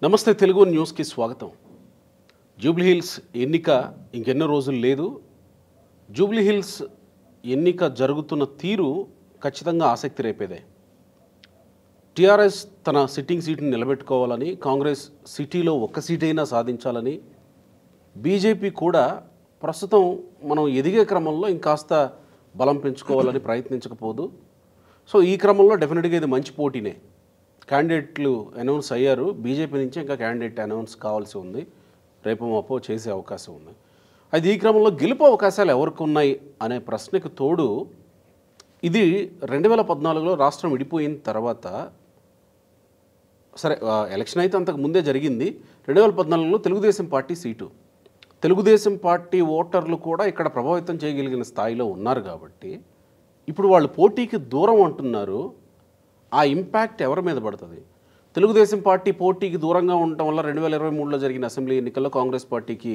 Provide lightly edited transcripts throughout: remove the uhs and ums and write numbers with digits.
నమస్తే తెలుగు న్యూస్కి స్వాగతం. జూబ్లీహిల్స్ ఎన్నిక ఇంకెన్నో రోజులు లేదు. జూబ్లీహిల్స్ ఎన్నిక జరుగుతున్న తీరు ఖచ్చితంగా ఆసక్తి రేపేదే. టీఆర్ఎస్ తన సిట్టింగ్ సీట్ని నిలబెట్టుకోవాలని, కాంగ్రెస్ సిటీలో ఒక్క సీటైనా సాధించాలని, బీజేపీ కూడా ప్రస్తుతం మనం ఎదిగే క్రమంలో ఇంకాస్త బలం పెంచుకోవాలని ప్రయత్నించకపోదు. సో ఈ క్రమంలో డెఫినెట్గా ఇది మంచి పోటీనే. క్యాండిడేట్లు అనౌన్స్ అయ్యారు. బీజేపీ నుంచి ఇంకా క్యాండిడేట్ అనౌన్స్ కావాల్సి ఉంది. రేపు మాపో చేసే అవకాశం ఉంది. అయితే ఈ క్రమంలో గెలుపు అవకాశాలు ఎవరికి ఉన్నాయి అనే ప్రశ్నకు తోడు ఇది 2014లో రాష్ట్రం విడిపోయిన తర్వాత, సరే ఎలక్షన్ అయితే అంతకు ముందే జరిగింది. 2014లో Telugu Desam party seat, Telugu Desam party ఓటర్లు కూడా ఇక్కడ ప్రభావితం చేయగలిగిన స్థాయిలో ఉన్నారు కాబట్టి ఇప్పుడు వాళ్ళు పోటీకి దూరం అంటున్నారు. ఆ ఇంపాక్ట్ ఎవరి మీద పడుతుంది? తెలుగుదేశం పార్టీ పోటీకి దూరంగా ఉండటం వల్ల 2023లో జరిగిన అసెంబ్లీ ఎన్నికల్లో కాంగ్రెస్ పార్టీకి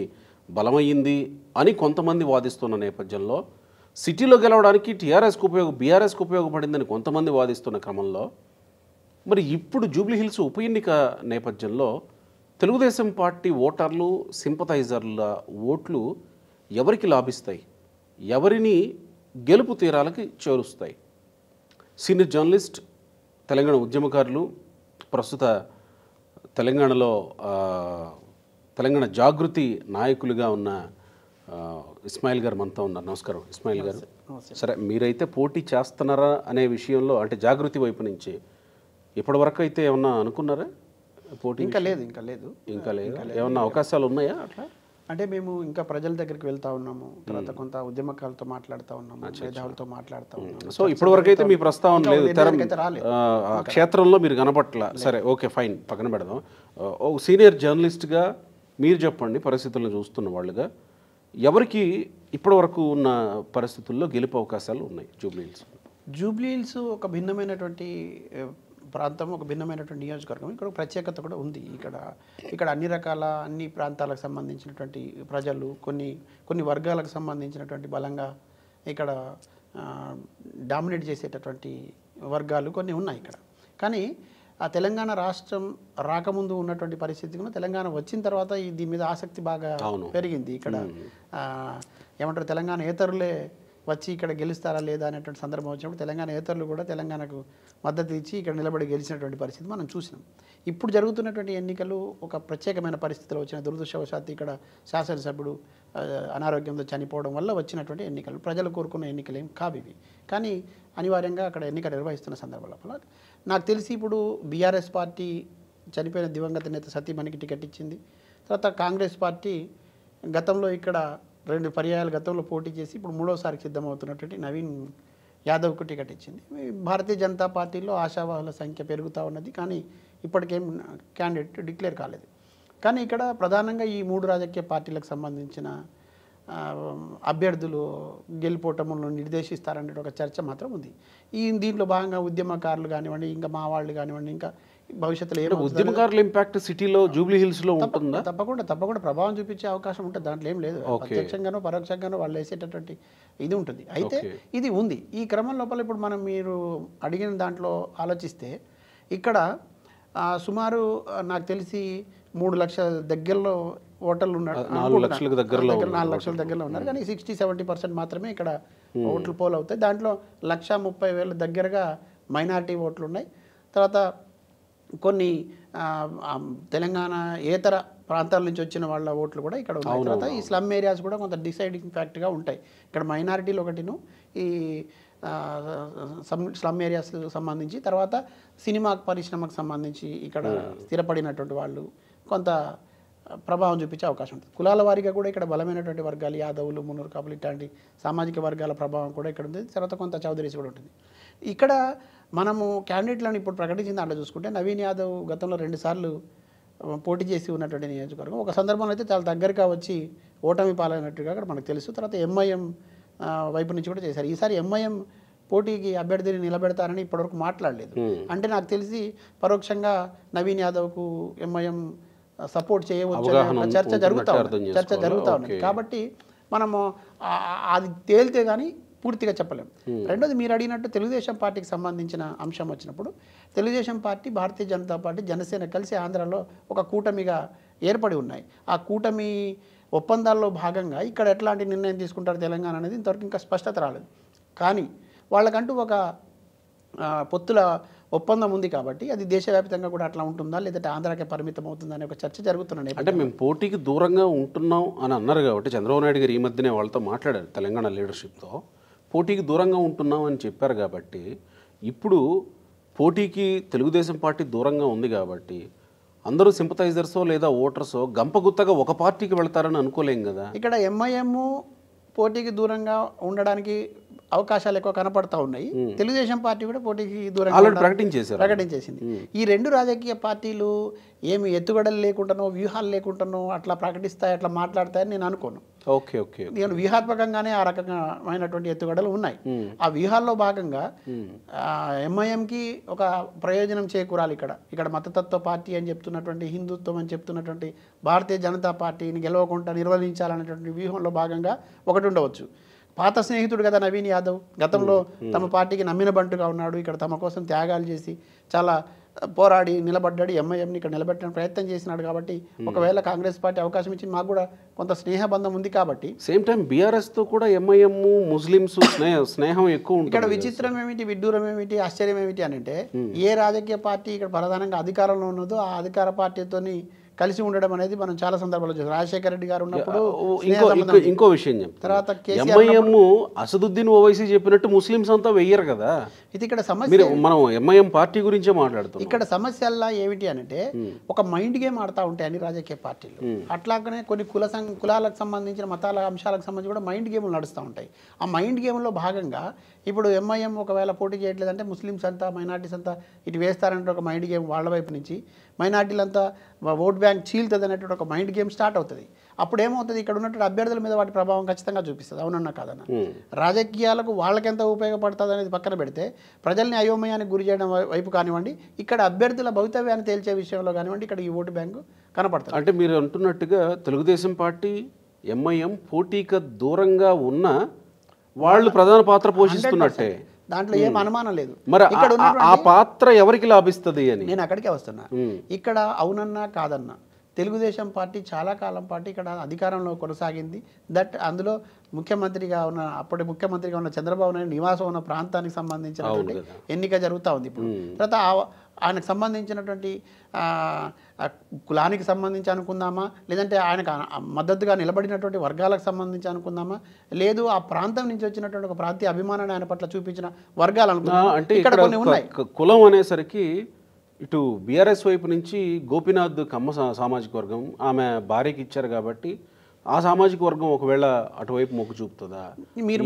బలమైంది అని కొంతమంది వాదిస్తున్న నేపథ్యంలో, సిటీలో గెలవడానికి బీఆర్ఎస్కు ఉపయోగపడిందని కొంతమంది వాదిస్తున్న క్రమంలో, మరి ఇప్పుడు జూబ్లీహిల్స్ ఉప ఎన్నిక నేపథ్యంలో తెలుగుదేశం పార్టీ ఓటర్లు, సింపథైజర్ల ఓట్లు ఎవరికి లాభిస్తాయి? ఎవరిని గెలుపు తీరాలకి చేరుస్తాయి? సీనియర్ జర్నలిస్ట్, తెలంగాణ ఉద్యమకారులు, ప్రస్తుత తెలంగాణలో తెలంగాణ జాగృతి నాయకులుగా ఉన్న ఇస్మాయిల్ గారు మనతో ఉన్నారు. నమస్కారం ఇస్మాయిల్ గారు. సరే, మీరైతే పోటీ చేస్తున్నారా అనే విషయంలో, అంటే జాగృతి వైపు నుంచి ఇప్పటివరకు అయితే ఏమన్నా అనుకున్నారా? పోటీ ఇంకా లేదు. ఏమన్నా అవకాశాలు ఉన్నాయా అట్లా? అంటే మేము ఇంకా ప్రజల దగ్గరికి వెళ్తా ఉన్నాము. తర్వాత కొంత ఉద్యమకాలతో మాట్లాడుతూ ఉన్నాము, మేధావులతో మాట్లాడుతూ ఉన్నాము. సో ఇప్పటివరకు అయితే మీ ప్రస్తావన లేదు, క్షేత్రంలో మీరు కనపట్ల. సరే, ఓకే, ఫైన్, పక్కన పెడదాం. ఒక సీనియర్ జర్నలిస్ట్గా మీరు చెప్పండి, పరిస్థితులను చూస్తున్న వాళ్ళుగా, ఎవరికి ఇప్పటివరకు ఉన్న పరిస్థితుల్లో గెలుపు అవకాశాలు ఉన్నాయి జూబ్లీహిల్స్ ఒక భిన్నమైనటువంటి ప్రాంతం, ఒక భిన్నమైనటువంటి నియోజకవర్గం. ఇక్కడ ప్రత్యేకత కూడా ఉంది. ఇక్కడ అన్ని ప్రాంతాలకు సంబంధించినటువంటి ప్రజలు, కొన్ని వర్గాలకు సంబంధించినటువంటి బలంగా ఇక్కడ డామినేట్ చేసేటటువంటి వర్గాలు కొన్ని ఉన్నాయి ఇక్కడ. కానీ ఆ తెలంగాణ రాష్ట్రం రాకముందు ఉన్నటువంటి పరిస్థితి, తెలంగాణ వచ్చిన తర్వాత దీని మీద ఆసక్తి బాగా పెరిగింది. ఇక్కడ ఏమంటారు, తెలంగాణ ఏతరులే వచ్చి ఇక్కడ గెలుస్తారా లేదా అనేటువంటి సందర్భం వచ్చినప్పుడు తెలంగాణ ఏతరులు కూడా తెలంగాణకు మద్దతు ఇచ్చి ఇక్కడ నిలబడి గెలిచినటువంటి పరిస్థితి మనం చూసినాం. ఇప్పుడు జరుగుతున్నటువంటి ఎన్నికలు ఒక ప్రత్యేకమైన పరిస్థితిలో వచ్చిన, దురదృష్టవశాత్తు ఇక్కడ శాసనసభ్యుడు అనారోగ్యంతో చనిపోవడం వల్ల వచ్చినటువంటి ఎన్నికలు, ప్రజలు కోరుకున్న ఎన్నికలు ఏం కావు ఇవి. కానీ అనివార్యంగా అక్కడ ఎన్నిక నిర్వహిస్తున్న సందర్భంలో నాకు తెలిసి ఇప్పుడు బీఆర్ఎస్ పార్టీ చనిపోయిన దివంగత నేత సతీమణికి టికెట్ ఇచ్చింది. తర్వాత కాంగ్రెస్ పార్టీ గతంలో ఇక్కడ 2 పర్యాయాలు గతంలో పోటీ చేసి ఇప్పుడు 3వసారికి సిద్ధమవుతున్నటువంటి నవీన్ యాదవ్కు టికెట్ ఇచ్చింది. భారతీయ జనతా పార్టీలో ఆశావాహుల సంఖ్య పెరుగుతూ ఉన్నది, కానీ ఇప్పటికేం క్యాండిడేట్ డిక్లేర్ కాలేదు. కానీ ఇక్కడ ప్రధానంగా ఈ 3 రాజకీయ పార్టీలకు సంబంధించిన అభ్యర్థులు గెలుపోటములను నిర్దేశిస్తారనే ఒక చర్చ మాత్రం ఉంది. దీంట్లో భాగంగా ఉద్యమకారులు కానివ్వండి, ఇంకా మా వాళ్ళు కానివ్వండి, ఇంకా భవిష్యత్తులో ఏదో ఉద్యమకారుల ఇంపాక్ట్ సిటీలో జూబ్లీహిల్స్లో ఉంటుందా? తప్పకుండా ప్రభావం చూపించే అవకాశం ఉంటుంది. దాంట్లో ఏం లేదు. ప్రత్యక్షంగానో పరోక్షంగానో వాళ్ళు వేసేటటువంటి ఇది ఉంటుంది. అయితే ఇది ఉంది. ఈ క్రమం లోపల ఇప్పుడు మీరు అడిగిన దాంట్లో ఆలోచిస్తే ఇక్కడ సుమారు నాకు తెలిసి 3 లక్షల దగ్గరలో ఓటర్లు ఉన్నారు. 4 లక్షల దగ్గరలో ఉన్నారు. కానీ 60-70% మాత్రమే ఇక్కడ ఓట్లు పోల్ అవుతాయి. దాంట్లో 1,30,000 దగ్గరగా మైనారిటీ ఓట్లు ఉన్నాయి. తర్వాత కొన్ని తెలంగాణ ఏతర ప్రాంతాల నుంచి వచ్చిన వాళ్ళ ఓట్లు కూడా ఇక్కడ ఉన్నాయి. తర్వాత ఈ స్లమ్ ఏరియాస్ కూడా కొంత డిసైడింగ్ ఫ్యాక్ట్గా ఉంటాయి. ఇక్కడ మైనారిటీలు ఒకటిను, ఈ స్లమ్ ఏరియాస్ సంబంధించి, తర్వాత సినిమా పరిశ్రమకు సంబంధించి ఇక్కడ స్థిరపడినటువంటి వాళ్ళు కొంత ప్రభావం చూపించే అవకాశం ఉంటుంది. కులాల వారీగా కూడా ఇక్కడ బలమైనటువంటి వర్గాలు, యాదవులు, మున్నూరు కాపులు, ఇట్లాంటి సామాజిక వర్గాల ప్రభావం కూడా ఇక్కడ ఉంది. తర్వాత కొంత చౌదరీస్ కూడా ఉంటుంది. ఇక్కడ మనము క్యాండిడేట్లను ఇప్పుడు ప్రకటించిన దాంట్లో చూసుకుంటే, నవీన్ యాదవ్ గతంలో 2 సార్లు పోటీ చేసి ఉన్నటువంటి నియోజకవర్గం. ఒక సందర్భంలో అయితే చాలా దగ్గరగా వచ్చి ఓటమి పాలైనట్టుగా అక్కడ మనకు తెలుసు. తర్వాత ఎంఐఎం వైపు నుంచి కూడా చేశారు. ఈసారి ఎంఐఎం పోటీకి అభ్యర్థిని నిలబెడతారని ఇప్పటివరకు మాట్లాడలేదు. అంటే నాకు తెలిసి పరోక్షంగా నవీన్ యాదవ్కు ఎంఐఎం సపోర్ట్ చేయవచ్చు చర్చ జరుగుతూ ఉంది. కాబట్టి మనము అది తేలితే కానీ పూర్తిగా చెప్పలేము. రెండోది మీరు అడిగినట్టు తెలుగుదేశం పార్టీకి సంబంధించిన అంశం వచ్చినప్పుడు తెలుగుదేశం పార్టీ, భారతీయ జనతా పార్టీ, జనసేన కలిసి ఆంధ్రాలో ఒక కూటమిగా ఏర్పడి ఉన్నాయి. ఆ కూటమి ఒప్పందాల్లో భాగంగా ఇక్కడ ఎట్లాంటి నిర్ణయం తీసుకుంటారు తెలంగాణ అనేది ఇంతవరకు ఇంకా స్పష్టత రాలేదు. కానీ వాళ్ళకంటూ ఒక పొత్తుల ఒప్పందం ఉంది కాబట్టి అది దేశవ్యాప్తంగా కూడా అట్లా ఉంటుందా లేదంటే ఆంధ్రాకే పరిమితం అవుతుందా అనే ఒక చర్చ జరుగుతున్న అంటే మేము పోటీకి దూరంగా ఉంటున్నాం అని అన్నారు కాబట్టి చంద్రబాబు నాయుడు గారు ఈ మధ్యనే వాళ్ళతో మాట్లాడారు తెలంగాణ లీడర్షిప్తో. పోటీకి దూరంగా ఉంటున్నాం అని చెప్పారు కాబట్టి ఇప్పుడు పోటీకి తెలుగుదేశం పార్టీ దూరంగా ఉంది కాబట్టి అందరూ సింపథైజర్సో లేదా ఓటర్సో గంపగుత్తగా ఒక పార్టీకి వెళ్తారని అనుకోలేం కదా. ఇక్కడ ఎంఐఎం పోటీకి దూరంగా ఉండడానికి అవకాశాలు ఎక్కువ కనపడతా ఉన్నాయి. తెలుగుదేశం పార్టీ కూడా పోటీకి దూరంగా ప్రకటించేసింది. ఈ రెండు రాజకీయ పార్టీలు ఏమి ఎత్తుగడలు లేకుండానో వ్యూహాలు లేకుండానో అట్లా ప్రకటిస్తాయి, అట్లా మాట్లాడతాయని నేను అనుకోను. నేను వ్యూహాత్మకంగానే ఆ రకమైనటువంటి ఎత్తుగడలు ఉన్నాయి. ఆ వ్యూహాల్లో భాగంగా ఎంఐఎంకి ఒక ప్రయోజనం చేకూరాలి. ఇక్కడ మతతత్వ పార్టీ అని చెప్తున్నటువంటి, హిందుత్వం అని చెప్తున్నటువంటి భారతీయ జనతా పార్టీని గెలవకుండా నిర్వహించాలనేటువంటి వ్యూహంలో భాగంగా ఒకటి ఉండవచ్చు. పాత స్నేహితుడు కదా నవీన్ యాదవ్, గతంలో తమ పార్టీకి నమ్మిన బంటుగా ఉన్నాడు. ఇక్కడ తమ కోసం త్యాగాలు చేసి చాలా పోరాడి నిలబడ్డాడు. ఎంఐఎంని ఇక్కడ నిలబెట్టడానికి ప్రయత్నం చేసినాడు. కాబట్టి ఒకవేళ కాంగ్రెస్ పార్టీ అవకాశం ఇచ్చి మాకు కూడా కొంత స్నేహబంధం ఉంది కాబట్టి సేమ్ టైం బీఆర్ఎస్తో కూడా ఎంఐఎం ముస్లిమ్స్ స్నేహం ఎక్కువ ఉంటుంది. ఇక్కడ విచిత్రం ఏమిటి, విడ్డూరం ఏమిటి, ఆశ్చర్యం ఏమిటి అని అంటే ఏ రాజకీయ పార్టీ ఇక్కడ ప్రధానంగా అధికారంలో ఉన్నదో ఆ అధికార పార్టీతోని కలిసి ఉండడం అనేది మనం చాలా సందర్భాల్లో చూసాం. రాజశేఖర రెడ్డి గారు ఉన్నప్పుడు ఇంకో విషయం చెప్తాను. తర్వాత ఎంఐఎం అసదుద్దీన్ ఓవైసీ చెప్పినట్టు ముస్లిమ్స్ అంతా వెయ్యరు కదా. ఇది ఇక్కడ సమస్య. మనం ఎంఐఎం పార్టీ గురించే మాట్లాడుతాం. ఇక్కడ సమస్యల్లా ఏమిటి అంటే ఒక మైండ్ గేమ్ ఆడుతూ ఉంటాయి అన్ని రాజకీయ పార్టీలు. అట్లాగనే కొన్ని కులాలకు సంబంధించిన మతాల అంశాలకు సంబంధించి కూడా మైండ్ గేమ్లు నడుస్తూ ఉంటాయి. ఆ మైండ్ గేమ్లో భాగంగా ఇప్పుడు ఎంఐఎం ఒకవేళ పోటీ చేయట్లేదంటే ముస్లిమ్స్ అంతా మైనార్టీస్ అంతా ఇటు వేస్తారంటే ఒక మైండ్ గేమ్ వాళ్ళ వైపు నుంచి, మైనార్టీలంతా ఓట్ బ్యాంక్ చీల్తుంది అనేటువంటి ఒక మైండ్ గేమ్ స్టార్ట్ అవుతుంది. అప్పుడు ఏమవుతుంది, ఇక్కడ ఉన్నటువంటి అభ్యర్థుల మీద వాటి ప్రభావం ఖచ్చితంగా చూపిస్తుంది. అవునన్నా కాదన్నా, రాజకీయాలకు వాళ్ళకెంత ఉపయోగపడుతుంది అనేది పక్కన పెడితే ప్రజల్ని అయోమయానికి గురి చేయడం వైపు కానివ్వండి, ఇక్కడ అభ్యర్థుల భవితవ్యాన్ని తేల్చే విషయంలో కానివ్వండి, ఇక్కడ ఈ ఓటు బ్యాంకు కనపడుతుంది. అంటే మీరు అంటున్నట్టుగా తెలుగుదేశం పార్టీ ఎంఐఎం పోటీకి దూరంగా ఉన్న వాళ్ళు ప్రధాన పాత్ర పోషిస్తున్నట్టే, దాంట్లో ఏం అనుమానం లేదు. మరి ఇక్కడ ఆ పాత్ర ఎవరికి లాభిస్తుంది అని నేను అక్కడికే వస్తున్నా. ఇక్కడ అవునన్నా కాదన్నా తెలుగుదేశం పార్టీ చాలా కాలం పాటు ఇక్కడ అధికారంలో కొనసాగింది. అందులో ముఖ్యమంత్రిగా ఉన్న అప్పటి ముఖ్యమంత్రిగా ఉన్న చంద్రబాబు నాయుడు నివాసం ఉన్న ప్రాంతానికి సంబంధించినటువంటి ఎన్నిక జరుగుతూ ఉంది ఇప్పుడు. తర్వాత ఆయనకు సంబంధించినటువంటి కులానికి సంబంధించి అనుకుందామా, లేదంటే ఆయనకు మద్దతుగా నిలబడినటువంటి వర్గాలకు సంబంధించి అనుకుందామా, లేదు ఆ ప్రాంతం నుంచి వచ్చినటువంటి ఒక ప్రాంతీయ అభిమానాన్ని ఆయన పట్ల చూపించిన వర్గాలు అనుకుందామా. అంటే ఇక్కడ కొన్ని ఉన్నాయి. కులం అనేసరికి ఇటు బీఆర్ఎస్ వైపు నుంచి గోపీనాథ్ కమ్మ సామాజిక వర్గం ఆమె భార్యకి ఇచ్చారు కాబట్టి ఆ సామాజిక వర్గం ఒకవేళ అటువైపు మొగ్గు చూపుతుందా? మీరు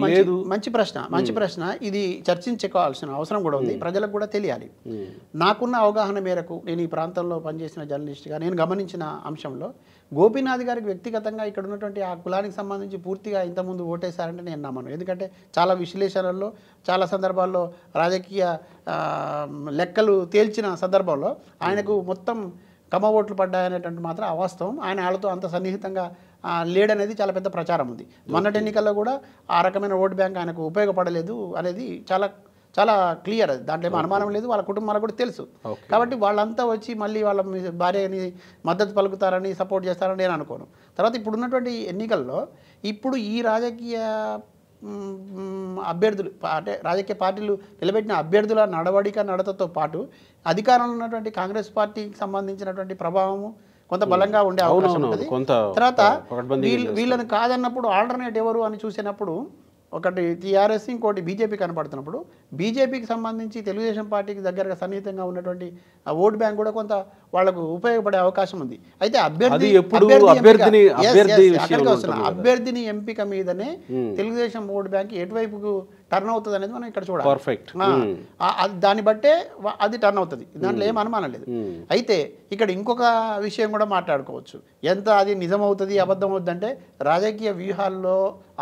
మంచి ప్రశ్న. ఇది చర్చించుకోవాల్సిన అవసరం కూడా ఉంది, ప్రజలకు కూడా తెలియాలి. నాకున్న అవగాహన మేరకు నేను ఈ ప్రాంతంలో పనిచేసిన జర్నలిస్ట్గా నేను గమనించిన అంశంలో గోపీనాథ్ గారికి వ్యక్తిగతంగా ఇక్కడ ఉన్నటువంటి ఆ కులానికి సంబంధించి పూర్తిగా ఇంతకుముందు ఓటేశారంటే నేను నమ్మను. ఎందుకంటే చాలా విశ్లేషణల్లో చాలా సందర్భాల్లో రాజకీయ లెక్కలు తేల్చిన సందర్భంలో ఆయనకు మొత్తం కమ్మ ఓట్లు పడ్డాయనేటువంటి మాత్రం అవాస్తవం. ఆయన వాళ్ళతో అంత సన్నిహితంగా లేడనేది చాలా పెద్ద ప్రచారం ఉంది. మొన్నటి ఎన్నికల్లో కూడా ఆ రకమైన ఓటు బ్యాంక్ ఆయనకు ఉపయోగపడలేదు అనేది చాలా చాలా క్లియర్. అది దాంట్లో ఏమో అనుమానం లేదు, వాళ్ళ కుటుంబాలకు కూడా తెలుసు. కాబట్టి వాళ్ళంతా వచ్చి మళ్ళీ వాళ్ళ భార్యని మద్దతు పలుకుతారని సపోర్ట్ చేస్తారని నేను అనుకోను. తర్వాత ఇప్పుడు ఉన్నటువంటి ఎన్నికల్లో ఇప్పుడు ఈ రాజకీయ అభ్యర్థులు అంటే రాజకీయ పార్టీలు నిలబెట్టిన అభ్యర్థుల నడతతో పాటు అధికారంలో ఉన్నటువంటి కాంగ్రెస్ పార్టీకి సంబంధించినటువంటి ప్రభావము కొంత బలంగా ఉండే అవకాశం ఉంటుంది. తర్వాత వీళ్ళని కాదన్నప్పుడు ఆల్టర్నేట్ ఎవరు అని చూసినప్పుడు ఒకటి టీఆర్ఎస్, ఇంకోటి బీజేపీ కనపడుతున్నప్పుడు బీజేపీకి సంబంధించి తెలుగుదేశం పార్టీకి దగ్గరగా సన్నిహితంగా ఉన్నటువంటి ఆ ఓట్ బ్యాంక్ కూడా కొంత వాళ్లకు ఉపయోగపడే అవకాశం ఉంది. అయితే అభ్యర్థిని ఎంపిక మీదనే తెలుగుదేశం ఓట్ బ్యాంక్ ఎటువైపుకు టర్న్ అవుతుంది అనేది మనం ఇక్కడ చూడాలి. దాన్ని బట్టే అది టర్న్ అవుతుంది, దాంట్లో ఏం అనుమానం లేదు. అయితే ఇక్కడ ఇంకొక విషయం కూడా మాట్లాడుకోవచ్చు. ఎంత అది నిజమవుతుంది అబద్ధం అవుతుందంటే రాజకీయ వ్యూహాల్లో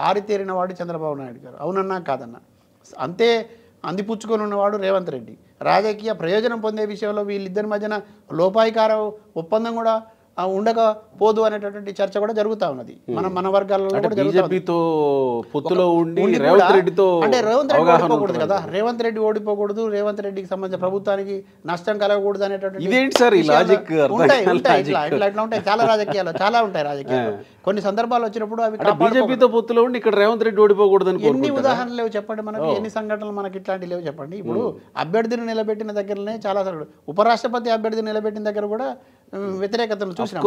ఆరితేరిన వాడు చంద్రబాబు నాయుడు గారు, అవునన్నా కాదన్నా. అంతే అందిపుచ్చుకొని ఉన్నవాడు రేవంత్ రెడ్డి. రాజకీయ ప్రయోజనం పొందే విషయంలో వీళ్ళిద్దరి మధ్యన లోపాయికార ఒప్పందం కూడా ఉండకపోదు అనేటటువంటి చర్చ కూడా జరుగుతూ ఉన్నది మన వర్గాలలో కూడా జరుగుతా ఉంది. బీజేపీతో పొత్తులో ఉండి ఉండి రేవంత్ కూడా రెడ్డితో అంటే రేవంత్ రెడ్డి అవగాహన ఓడిపోకూడదు కదా, రేవంత్ రెడ్డి ఓడిపోకూడదు, రేవంత్ రెడ్డికి సంబంధించిన ప్రభుత్వానికి నష్టం కలగకూడదు అనేటటువంటి ఇదేంటి సార్ ఈ లాజిక్? ఉంటాయి ఇట్లా ఉంటాయి, చాలా రాజకీయాలు చాలా ఉంటాయి రాజకీయాలు. కొన్ని సందర్భాలు వచ్చినప్పుడు అవి బీజేపీతో పొత్తులో ఉండి ఇక్కడ రేవంత్ రెడ్డి ఓడిపోకూడదని ఎన్ని ఉదాహరణలు లేవు చెప్పండి మనకి, ఎన్ని సంఘటనలు మనకి ఇట్లాంటివి లేవు చెప్పండి. ఇప్పుడు అభ్యర్థిని నిలబెట్టిన దగ్గరనే చాలా సార్లు ఉపరాష్ట్రపతి అభ్యర్థిని నిలబెట్టిన దగ్గర కూడా వ్యతిరేకతను చూసినాం.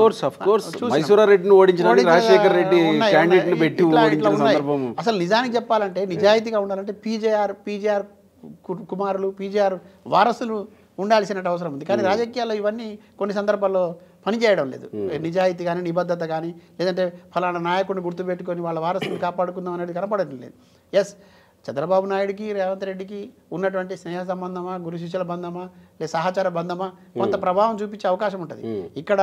మైసూరారెడ్డిని ఓడించడానికి రాజశేఖర్ రెడ్డి క్యాండిడేట్ ని పెట్టి ఓడించిన సందర్భం. అసలు నిజానికి చెప్పాలంటే నిజాయితీగా ఉండాలంటే పీజేఆర్ కుమారులు, పీజేఆర్ వారసులు ఉండాల్సిన అవసరం ఉంది. కానీ రాజకీయాల్లో ఇవన్నీ కొన్ని సందర్భాల్లో పనిచేయడం లేదు. నిజాయితీ కానీ నిబద్ధత కానీ లేదంటే ఫలానా నాయకుడిని గుర్తుపెట్టుకొని వాళ్ళ వారసుని కాపాడుకుందాం అనేది కనపడటం లేదు. ఎస్, చంద్రబాబు నాయుడికి రేవంత్ రెడ్డికి ఉన్నటువంటి స్నేహ సంబంధమా, గురు శిష్యుల బంధమా, లేదా సహచార బంధమా కొంత ప్రభావం చూపించే అవకాశం ఉంటుంది. ఇక్కడ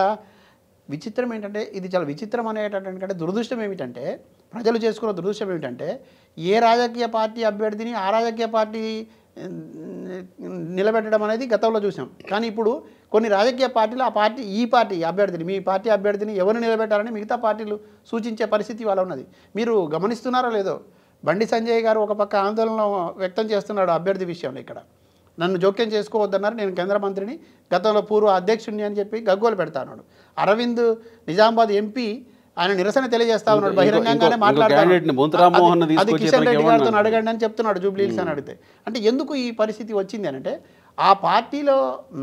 విచిత్రం ఏంటంటే, ఇది చాలా విచిత్రం అనేటటువంటి దురదృష్టం ఏమిటంటే, ప్రజలు చేసుకున్న దురదృష్టం ఏమిటంటే, ఏ రాజకీయ పార్టీ అభ్యర్థిని ఆ రాజకీయ పార్టీ నిలబెట్టడం అనేది గతంలో చూసాం. కానీ ఇప్పుడు కొన్ని రాజకీయ పార్టీలు ఈ పార్టీ అభ్యర్థిని, మీ పార్టీ అభ్యర్థిని ఎవరు నిలబెట్టాలని మిగతా పార్టీలు సూచించే పరిస్థితి వాళ్ళ ఉన్నది. మీరు గమనిస్తున్నారో లేదో, బండి సంజయ్ గారు ఒక పక్క ఆందోళన వ్యక్తం చేస్తున్నాడు అభ్యర్థి విషయంలో. ఇక్కడ నన్ను జోక్యం చేసుకోవద్దన్నారు, నేను కేంద్ర మంత్రిని, గతంలో పూర్వ అధ్యక్షుడిని అని చెప్పి గగ్గోలు పెడతాడు. అరవింద్ నిజామాబాద్ ఎంపీ ఆయన నిరసన తెలియజేస్తా ఉన్నాడు, బహిరంగంగానే మాట్లాడుతున్నాడు. అది కిషన్ రెడ్డి గారితో అడగండి అని చెప్తున్నాడు, జూబ్లీ హిల్స్ అని అడిగితే. అంటే ఎందుకు ఈ పరిస్థితి వచ్చింది అని అంటే, ఆ పార్టీలో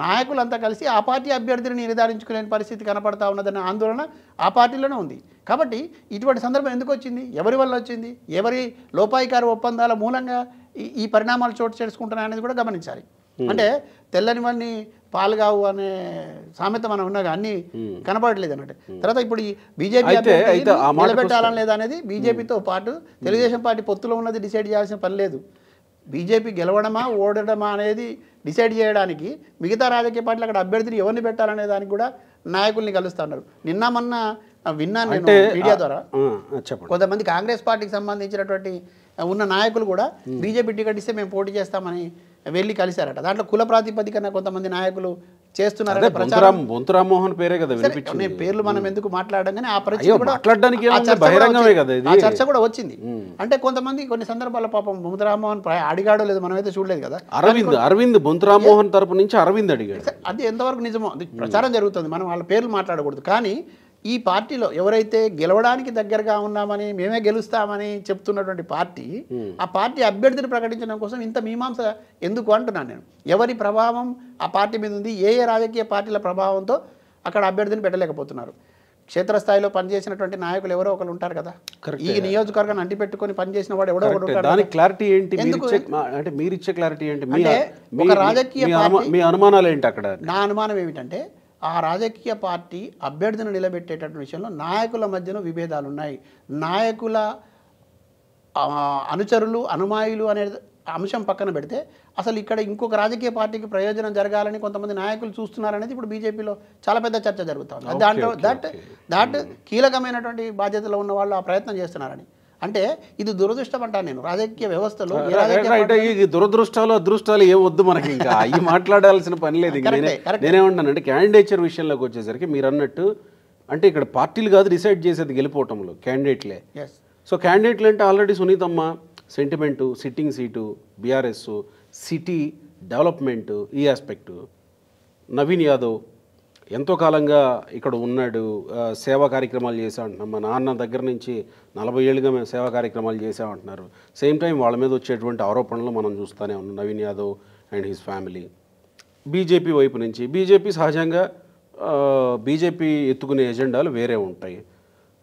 నాయకులంతా కలిసి ఆ పార్టీ అభ్యర్థిని నిర్ధారించుకునే పరిస్థితి కనపడతా ఉన్నదన్న ఆందోళన ఆ పార్టీలోనే ఉంది. కాబట్టి ఇటువంటి సందర్భం ఎందుకు వచ్చింది, ఎవరి వల్ల వచ్చింది, ఎవరి లోపాయికార ఒప్పందాల మూలంగా ఈ పరిణామాలు చోటు చేసుకుంటున్నాయి అనేది కూడా గమనించాలి. అంటే తెల్లనివన్నీ పాల్గావు అనే సామెత మనం ఉన్నాగా అన్ని కనపడట్లేదు అన్నట్టు. తర్వాత ఇప్పుడు ఈ బీజేపీ నిలబెట్టాలని లేదా అనేది బీజేపీతో పాటు తెలుగుదేశం పార్టీ పొత్తులో ఉన్నది డిసైడ్ చేయాల్సిన పని లేదు. బీజేపీ గెలవడమా ఓడడమా అనేది డిసైడ్ చేయడానికి మిగతా రాజకీయ పార్టీలు అక్కడ అభ్యర్థిని ఎవరిని పెట్టాలనే దానికి కూడా నాయకుల్ని కలుస్తూ ఉన్నారు. నిన్న మొన్న విన్నాను నేను మీడియా ద్వారా, కొంతమంది కాంగ్రెస్ పార్టీకి సంబంధించినటువంటి ఉన్న నాయకులు కూడా బీజేపీ టికెట్ ఇస్తే మేము పోటీ చేస్తామని వెళ్ళి కలిశారట. దాంట్లో కుల ప్రాతిపదికన కొంతమంది నాయకులు చేస్తున్నారని ప్రచారం. బొంతురామోహన్ పేరే కదా వినిపించింది. పేర్లు మనం ఎందుకు మాట్లాడడం, కానీ ఆ పరిస్థితి కూడా ఆ చర్చ కూడా వచ్చింది. అంటే కొంతమంది కొన్ని సందర్భాల్లో పాపం బొంతురామోహన్ అడిగాడో లేదు మనమైతే చూడలేదు కదా. అరవింద్ బొంతురామోహన్ తరపు నుంచి అరవింద్ అడిగాడు. అది ఎంతవరకు నిజమో ప్రచారం జరుగుతుంది, మనం వాళ్ళ పేర్లు మాట్లాడకూడదు. కానీ ఈ పార్టీలో ఎవరైతే గెలవడానికి దగ్గరగా ఉన్నామని, మేమే గెలుస్తామని చెప్తున్నటువంటి పార్టీ, ఆ పార్టీ అభ్యర్థిని ప్రకటించడం కోసం ఇంత మీమాంస ఎందుకు అంటున్నాను నేను. ఎవరి ప్రభావం ఆ పార్టీ మీద ఉంది, ఏ రాజకీయ పార్టీల ప్రభావంతో అక్కడ అభ్యర్థిని పెట్టలేకపోతున్నారు. క్షేత్రస్థాయిలో పనిచేసినటువంటి నాయకులు ఎవరో ఒకరు ఉంటారు కదా, ఈ నియోజకవర్గాన్ని అంటిపెట్టుకొని పనిచేసిన వాడు ఎవడో ఒకరు ఉంటాడు. దానికి క్లారిటీ ఏంటి, అంటే మీరు ఇచ్చే క్లారిటీ ఏంటి, ఒక రాజకీయ మీ అనుమానాలు ఏంటి అక్కడ? నా అనుమానం ఏమిటంటే, ఆ రాజకీయ పార్టీ అభ్యర్థిని నిలబెట్టేటటువంటి విషయంలో నాయకుల మధ్యన విభేదాలు ఉన్నాయి. నాయకుల అనుచరులు అనుమాయులు అనే అంశం పక్కన పెడితే, అసలు ఇక్కడ ఇంకొక రాజకీయ పార్టీకి ప్రయోజనం జరగాలని కొంతమంది నాయకులు చూస్తున్నారనేది ఇప్పుడు బీజేపీలో చాలా పెద్ద చర్చ జరుగుతుంది. దాంట్లో దాట్ కీలకమైనటువంటి బాధ్యతలో ఉన్న వాళ్ళు ఆ ప్రయత్నం చేస్తున్నారని. అంటే ఇది దురదృష్టం అంటాను నేను రాజకీయ వ్యవస్థలో. దురదృష్టాలు అదృష్టాలు ఏం వద్దు మనకి, ఇంకా అవి మాట్లాడాల్సిన పని లేదు. నేనేమంటానంటే క్యాండిడేచర్ విషయంలోకి వచ్చేసరికి మీరు అన్నట్టు, అంటే ఇక్కడ పార్టీలు కాదు డిసైడ్ చేసేది గెలిపోవటంలో, క్యాండిడేట్లే. సో క్యాండిడేట్లు అంటే ఆల్రెడీ సునీతమ్మ sentiment, sitting seat, BRS, city development, ఈ ఆస్పెక్టు, నవీన్ యాదవ్ ఎంతో కాలంగా ఇక్కడ ఉన్నాడు, సేవా కార్యక్రమాలు చేసామంటున్నాం. మా నాన్న దగ్గర నుంచి 40 ఏళ్ళుగా మేము సేవా కార్యక్రమాలు చేసామంటున్నారు. సేమ్ టైం వాళ్ళ మీద వచ్చేటువంటి ఆరోపణలు మనం చూస్తూనే ఉన్నాం, Naveen Yadav and his family. BJP వైపు నుంచి బీజేపీ సహజంగా బీజేపీ ఎత్తుకునే ఎజెండాలు వేరే ఉంటాయి.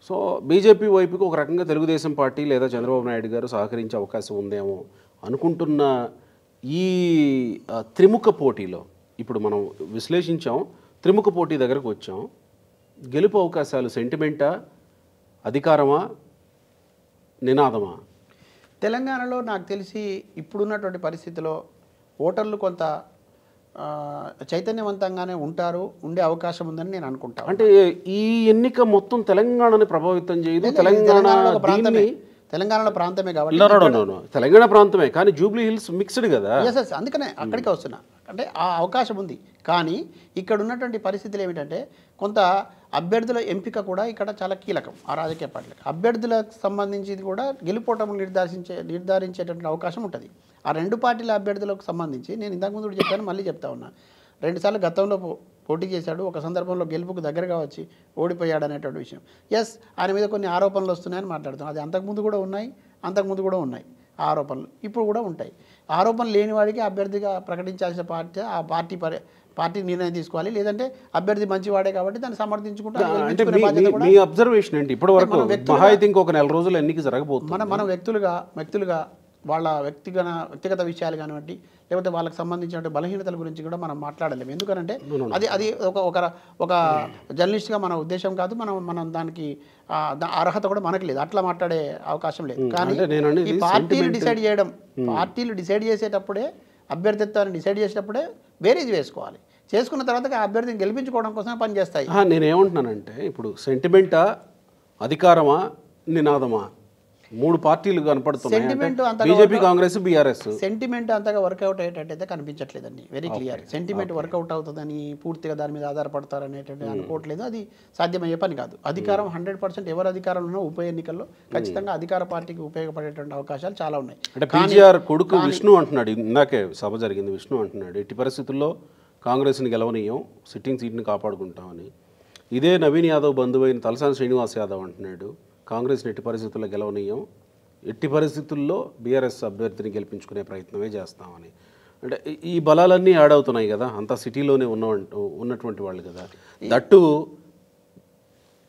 సో బీజేపీ వైపుకి ఒక రకంగా తెలుగుదేశం పార్టీ లేదా చంద్రబాబు నాయుడు గారు సహకరించే అవకాశం ఉందేమో అనుకుంటున్న ఈ త్రిముఖ పోటీలో ఇప్పుడు మనం విశ్లేషించాం. త్రిముఖ పోటీ దగ్గరకు వచ్చాం. గెలుపు అవకాశాలు సెంటిమెంటా, అధికారమా, నినాదమా? తెలంగాణలో నాకు తెలిసి ఇప్పుడున్నటువంటి పరిస్థితిలో ఓటర్లు కొంత చైతన్యవంతంగానే ఉండే అవకాశం ఉందని నేను అనుకుంటాను. అంటే ఈ ఎన్నిక మొత్తం తెలంగాణని ప్రభావితం చేయదు. తెలంగాణలో ప్రాంతమే కాబట్టి తెలంగాణ ప్రాంతమే, కానీ జూబ్లీ హిల్స్ మిక్స్డ్ కదా. అందుకనే అక్కడికే వస్తున్నా. అంటే ఆ అవకాశం ఉంది. కానీ ఇక్కడ ఉన్నటువంటి పరిస్థితులు ఏమిటంటే కొంత అభ్యర్థుల ఎంపిక కూడా ఇక్కడ చాలా కీలకం ఆ రాజకీయ పార్టీలకు. అభ్యర్థులకు సంబంధించి కూడా గెలుపోవటం నిర్ధారించేటువంటి అవకాశం ఉంటుంది. ఆ రెండు పార్టీల అభ్యర్థులకు సంబంధించి నేను ఇంతకుముందు కూడా చెప్పాను, మళ్ళీ చెప్తా ఉన్నా. 2 సార్లు గతంలో పోటీ చేశాడు, ఒక సందర్భంలో గెలుపుకు దగ్గరగా వచ్చి ఓడిపోయాడు అనేటువంటి విషయం. ఎస్, ఆయన మీద కొన్ని ఆరోపణలు వస్తున్నాయని మాట్లాడుతాం. అది అంతకుముందు కూడా ఉన్నాయి ఆ ఆరోపణలు, ఇప్పుడు కూడా ఉంటాయి. ఆరోపణలు లేని వాడికి అభ్యర్థిగా ప్రకటించాల్సిన పార్టీ నిర్ణయం తీసుకోవాలి. లేదంటే అభ్యర్థి మంచివాడే కాబట్టి దాన్ని సమర్థించుకుంటే మీ అబ్జర్వేషన్ ఏంటి ఇప్పటి వరకు? మహా అయితే ఇంకొక 4 రోజులు ఎన్నిక జరగబోతుంది. మనం వ్యక్తులుగా వాళ్ళ వ్యక్తిగత విషయాలు కానివ్వండి, లేకపోతే వాళ్ళకి సంబంధించిన బలహీనతల గురించి కూడా మనం మాట్లాడలేము. ఎందుకంటే అది ఒక జర్నలిస్ట్గా మన ఉద్దేశం కాదు. మనం దానికి అర్హత కూడా మనకి లేదు, అట్లా మాట్లాడే అవకాశం లేదు. కానీ ఈ పార్టీలు డిసైడ్ చేసేటప్పుడే, అభ్యర్థిత్వాన్ని డిసైడ్ చేసేటప్పుడే బేరీజ్ వేసుకోవాలి. చేసుకున్న తర్వాత ఆ అభ్యర్థిని గెలిపించుకోవడం కోసం పనిచేస్తాయి. నేనేమంటున్నానంటే ఇప్పుడు సెంటిమెంటా, అధికారమా, నినాదమా, 3 పార్టీలు కనపడుతున్నాయి, బీజేపీ, కాంగ్రెస్, బీఆర్ఎస్. సెంటిమెంట్ అంతగా వర్కౌట్ అయ్యేటట్టయితే కనిపించట్లేదండి. Very clear. సెంటిమెంట్ వర్కౌట్ అవుతుందని, పూర్తిగా దాని మీద ఆధారపడతారనేటువంటి అనుకోవట్లేదు. అది సాధ్యమయ్యే పని కాదు. అధికారం 100% ఎవరు అధికారంలో ఉన్నా ఉప ఎన్నికల్లో ఖచ్చితంగా అధికార పార్టీకి ఉపయోగపడేటువంటి అవకాశాలు చాలా ఉన్నాయి. అంటే పీజీఆర్ కొడుకు విష్ణు అంటున్నాడు, ఇందాకే సభ జరిగింది, విష్ణు అంటున్నాడు ఎట్టి పరిస్థితుల్లో కాంగ్రెస్ని గెలవనీయం, సిట్టింగ్ సీట్ని కాపాడుకుంటామని. ఇదే నవీన్ యాదవ్ బంధువైన తలసాని శ్రీనివాస్ యాదవ్ అంటున్నాడు కాంగ్రెస్ని ఎట్టి పరిస్థితుల్లో గెలవనీయం, ఎట్టి పరిస్థితుల్లో బీఆర్ఎస్ అభ్యర్థిని గెలిపించుకునే ప్రయత్నమే చేస్తామని. అంటే ఈ బలాలన్నీ యాడ్ అవుతున్నాయి కదా, అంతా సిటీలోనే ఉన్నటువంటి వాళ్ళు కదా. దట్టు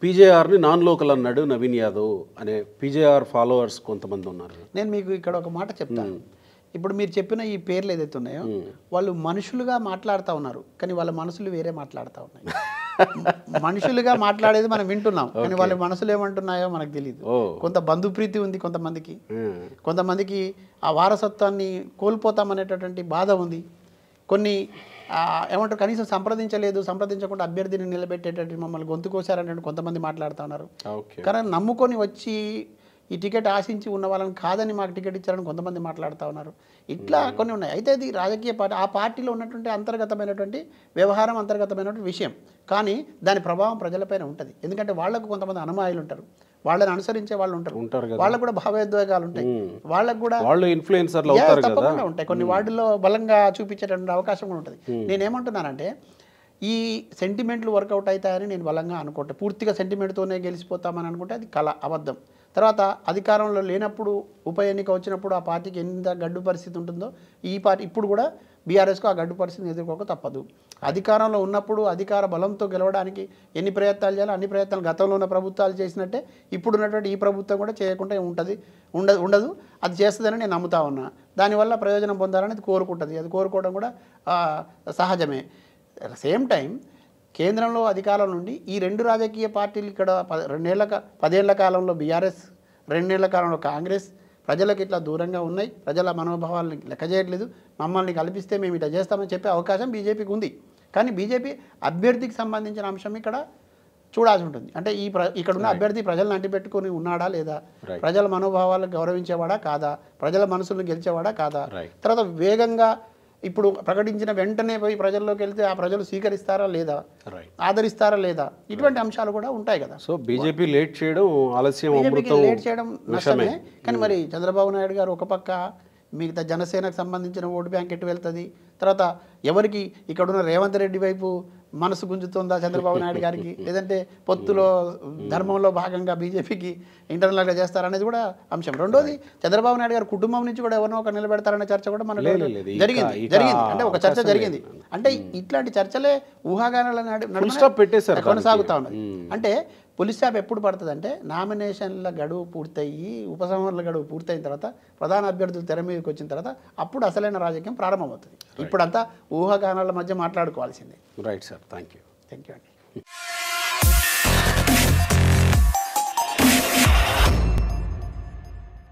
పీజేఆర్ని నాన్ లోకల్ అన్నాడు నవీన్ యాదవ్ అనే పీజేఆర్ ఫాలోవర్స్ కొంతమంది ఉన్నారు. నేను మీకు ఇక్కడ ఒక మాట చెప్తాను. ఇప్పుడు మీరు చెప్పిన ఈ పేర్లు ఏదైతే ఉన్నాయో వాళ్ళు మనుషులుగా మాట్లాడుతూ ఉన్నారు, కానీ వాళ్ళ మనసులు వేరే మాట్లాడుతూ ఉన్నాయి. మనుషులుగా మాట్లాడేది మనం వింటున్నాం, కానీ వాళ్ళ మనసులు ఏమంటున్నాయో మనకు తెలియదు. కొంత బంధుప్రీతి ఉంది కొంతమందికి ఆ వారసత్వాన్ని కోల్పోతామనేటటువంటి బాధ ఉంది. కొన్ని ఏమంటారు, కనీసం సంప్రదించకుండా అభ్యర్థిని నిలబెట్టేటట్టు మమ్మల్ని గొంతు కోసారని కొంతమంది మాట్లాడుతూ ఉన్నారు. కానీ నమ్ముకొని వచ్చి ఈ టికెట్ ఆశించి ఉన్న వాళ్ళని కాదని మాకు టికెట్ ఇచ్చారని కొంతమంది మాట్లాడుతూ ఉన్నారు. ఇట్లా కొన్ని ఉన్నాయి. అయితే అది రాజకీయ పార్టీ, ఆ పార్టీలో ఉన్నటువంటి అంతర్గతమైనటువంటి వ్యవహారం, అంతర్గతమైనటువంటి విషయం. కానీ దాని ప్రభావం ప్రజలపైన ఉంటుంది. ఎందుకంటే వాళ్లకు కొంతమంది అనుమాయులు ఉంటారు, వాళ్ళని అనుసరించే వాళ్ళు ఉంటారు, వాళ్ళకు కూడా భావోద్వేగాలు ఉంటాయి, వాళ్ళకు కూడా తప్పకుండా ఉంటాయి. కొన్ని వార్డుల్లో బలంగా చూపించేటువంటి అవకాశం కూడా ఉంటుంది. నేనేమంటున్నానంటే ఈ సెంటిమెంట్లు వర్కౌట్ అవుతాయని నేను బలంగా అనుకుంటే, పూర్తిగా సెంటిమెంట్తోనే గెలిచిపోతామని అనుకుంటే అది కళ, అబద్ధం. తర్వాత అధికారంలో లేనప్పుడు, ఉప ఎన్నిక వచ్చినప్పుడు ఆ పార్టీకి ఎంత గడ్డు పరిస్థితి ఉంటుందో ఈ పార్టీ ఇప్పుడు కూడా బీఆర్ఎస్కు ఆ గడ్డు పరిస్థితిని ఎదుర్కోక తప్పదు. అధికారంలో ఉన్నప్పుడు అధికార బలంతో గెలవడానికి ఎన్ని ప్రయత్నాలు చేయాలో అన్ని ప్రయత్నాలు గతంలో ఉన్న ప్రభుత్వాలు చేసినట్టే ఇప్పుడు ఉన్నటువంటి ఈ ప్రభుత్వం కూడా చేయకుండా ఉండదు. అది చేస్తుందని నేను నమ్ముతా ఉన్నా. దానివల్ల ప్రయోజనం పొందాలని అది కోరుకుంటుంది. అది కోరుకోవడం కూడా సహజమే. సేమ్ టైం కేంద్రంలో అధికారం నుండి ఈ రెండు రాజకీయ పార్టీలు ఇక్కడ 10 ఏళ్ల కాలంలో బీఆర్ఎస్, 2 ఏళ్ల కాలంలో కాంగ్రెస్ ప్రజలకు ఇట్లా దూరంగా ఉన్నాయి. ప్రజల మనోభావాలను లెక్క చేయట్లేదు. మమ్మల్ని కల్పిస్తే మేము ఇట్లా చేస్తామని చెప్పే అవకాశం బీజేపీకి ఉంది. కానీ బీజేపీ అభ్యర్థికి సంబంధించిన అంశం ఇక్కడ చూడాల్సి ఉంటుంది. అంటే ఇక్కడ ఉన్న అభ్యర్థి ప్రజలను అంటిపెట్టుకుని ఉన్నాడా లేదా, ప్రజల మనోభావాలను గౌరవించేవాడా కాదా, ప్రజల మనసులను గెలిచేవాడా కాదా, తర్వాత వేగంగా ఇప్పుడు ప్రకటించిన వెంటనే పోయి ప్రజల్లోకి వెళ్తే ఆ ప్రజలు స్వీకరిస్తారా లేదా, ఆదరిస్తారా లేదా, ఇటువంటి అంశాలు కూడా ఉంటాయి కదా. సో బీజేపీ లేట్ చేయడం నష్టమే. కానీ మరి చంద్రబాబు నాయుడు గారు ఒక పక్క మిగతా జనసేనకు సంబంధించిన ఓటు బ్యాంక్ ఎటు వెళ్తుంది, తర్వాత ఎవరికి ఇక్కడున్న రేవంత్ రెడ్డి వైపు మనసు గుంజుతుందా చంద్రబాబు నాయుడు గారికి, లేదంటే పొత్తులో ధర్మంలో భాగంగా బీజేపీకి ఇంటర్నల్గా చేస్తారనేది కూడా అంశం. రెండోది చంద్రబాబు నాయుడు గారు కుటుంబం నుంచి కూడా ఎవరినో ఒక నిలబెడతారనే చర్చ కూడా మనకు జరిగింది. అంటే ఒక చర్చ జరిగింది. అంటే ఇట్లాంటి చర్చలే ఊహాగానాల కొనసాగుతా ఉన్నది. అంటే పులిస్ స్టాప్ ఎప్పుడు పడుతుంది అంటే నామినేషన్ల గడువు పూర్తయ్యి, ఉపసంహరణల గడువు పూర్తయిన తర్వాత, ప్రధాన అభ్యర్థులు తెర మీదకి వచ్చిన తర్వాత అప్పుడు అసలైన రాజకీయం ప్రారంభమవుతుంది. ఇప్పుడంతా ఊహాగానాల మధ్య మాట్లాడుకోవాల్సిందే. రైట్ సార్, థ్యాంక్ యూ అండి.